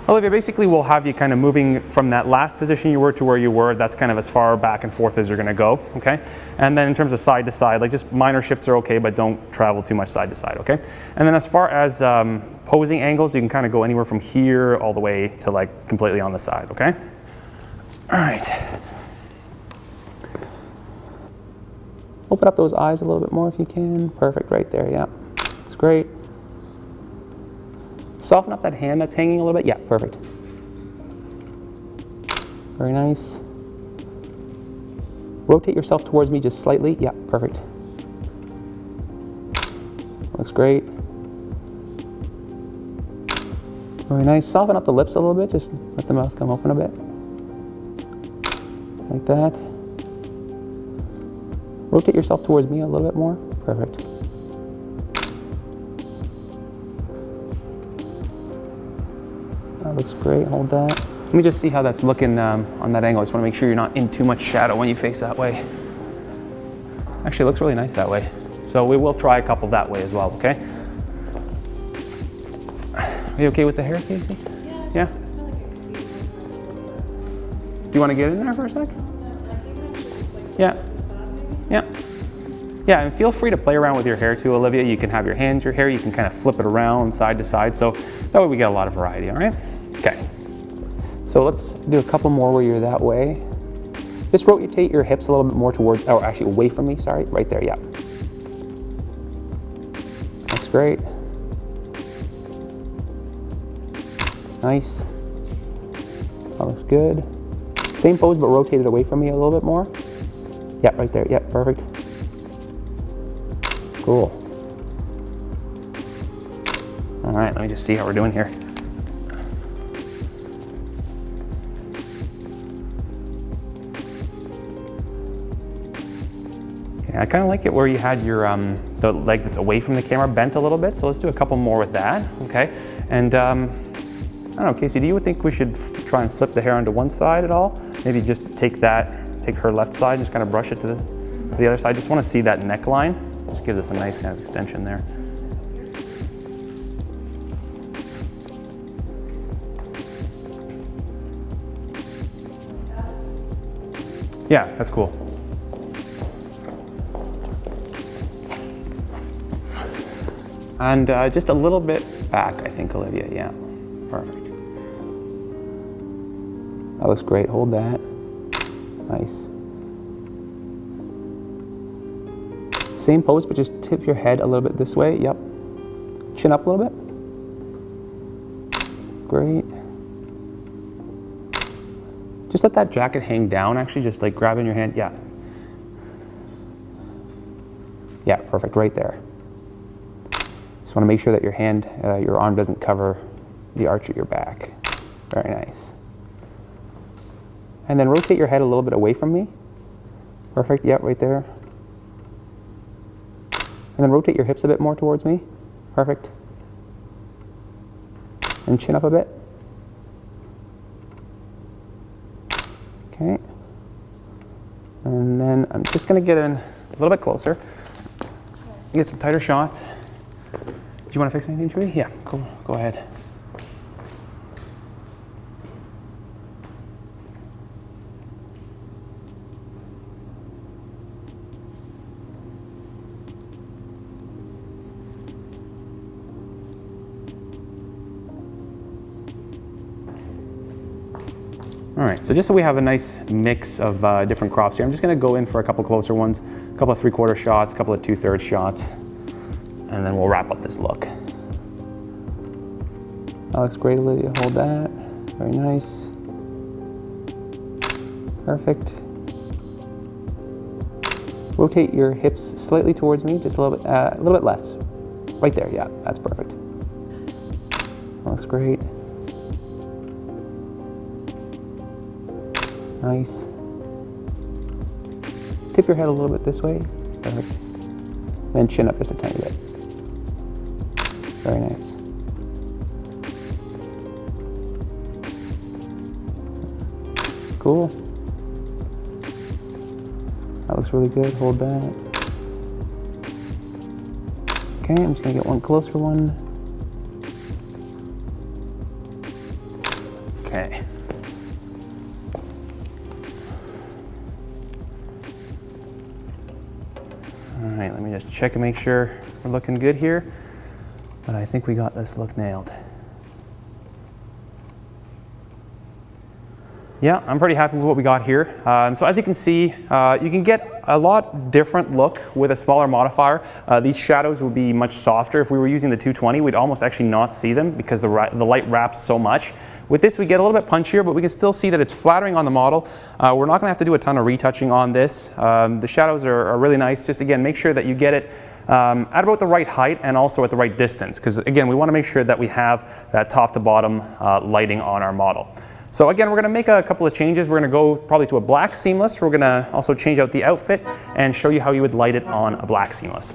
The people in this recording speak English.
Olivia, basically we'll have you kind of moving from that last position you were to where you were. That's kind of as far back and forth as you're going to go, okay? And then in terms of side to side, like just minor shifts are okay, but don't travel too much side to side, okay? And then as far as posing angles, you can kind of go anywhere from here all the way to like completely on the side, okay? All right. Open up those eyes a little bit more if you can. Perfect, right there, yeah. That's great. Soften up that hand that's hanging a little bit. Yeah, perfect. Very nice. Rotate yourself towards me just slightly. Yeah, perfect. Looks great. Very nice. Soften up the lips a little bit. Just let the mouth come open a bit. Like that. Rotate yourself towards me a little bit more. Perfect. That looks great. Hold that. Let me just see how that's looking on that angle. I just want to make sure you're not in too much shadow when you face that way. Actually, it looks really nice that way. So we will try a couple that way as well, okay? Are you okay with the hair, Casey? Yeah? Do you want to get in there for a sec? Yeah. Yeah. Yeah, and feel free to play around with your hair too, Olivia. You can have your hands, your hair, you can kind of flip it around side to side. So that way we get a lot of variety, all right? Okay. So let's do a couple more where you're that way. Just rotate your hips a little bit more towards, or actually away from me, sorry. Right there, yeah. That's great. Nice. That looks good. Same pose, but rotate it away from me a little bit more. Yeah, right there, yeah, perfect. Cool. All right, let me just see how we're doing here. Okay, I kind of like it where you had your the leg that's away from the camera bent a little bit, so let's do a couple more with that, okay? And I don't know, Casey, do you think we should try and flip the hair onto one side at all? Maybe just take her left side and just kind of brush it to the other side. Just want to see that neckline. Just gives us a nice kind of extension there. Yeah, that's cool. And just a little bit back, I think, Olivia, yeah. Perfect. That looks great, hold that. Nice. Same pose, but just tip your head a little bit this way, yep. Chin up a little bit. Great. Just let that jacket hang down, actually, just like grabbing your hand, yeah. Yeah, perfect, right there. Just want to make sure that your hand, your arm doesn't cover the arch of your back. Very nice. And then rotate your head a little bit away from me. Perfect, yeah, right there. And then rotate your hips a bit more towards me. Perfect. And chin up a bit. Okay. And then I'm just gonna get in a little bit closer. Get some tighter shots. Do you want to fix anything, Trudy? Yeah, cool. Go ahead. All right, so just so we have a nice mix of different crops here, I'm just gonna go in for a couple closer ones, a couple of 3/4 shots, a couple of 2/3 shots, and then we'll wrap up this look. That looks great, Olivia, hold that. Very nice. Perfect. Rotate your hips slightly towards me, just a little bit less. Right there, yeah, that's perfect. That looks great. Nice. Tip your head a little bit this way. Perfect. Then chin up just a tiny bit. Very nice. Cool. That looks really good. Hold that. Okay, I'm just gonna get one closer one. Okay. All right, let me just check and make sure we're looking good here. But I think we got this look nailed. Yeah, I'm pretty happy with what we got here. So as you can see, you can get a lot different look with a smaller modifier. These shadows would be much softer. If we were using the 220, we'd almost actually not see them because the light wraps so much. With this, we get a little bit punchier, but we can still see that it's flattering on the model. We're not gonna have to do a ton of retouching on this. The shadows are really nice. Just again, make sure that you get it at about the right height and also at the right distance. Because again, we wanna make sure that we have that top to bottom lighting on our model. So again, we're gonna make a couple of changes. We're gonna go probably to a black seamless. We're gonna also change out the outfit and show you how you would light it on a black seamless.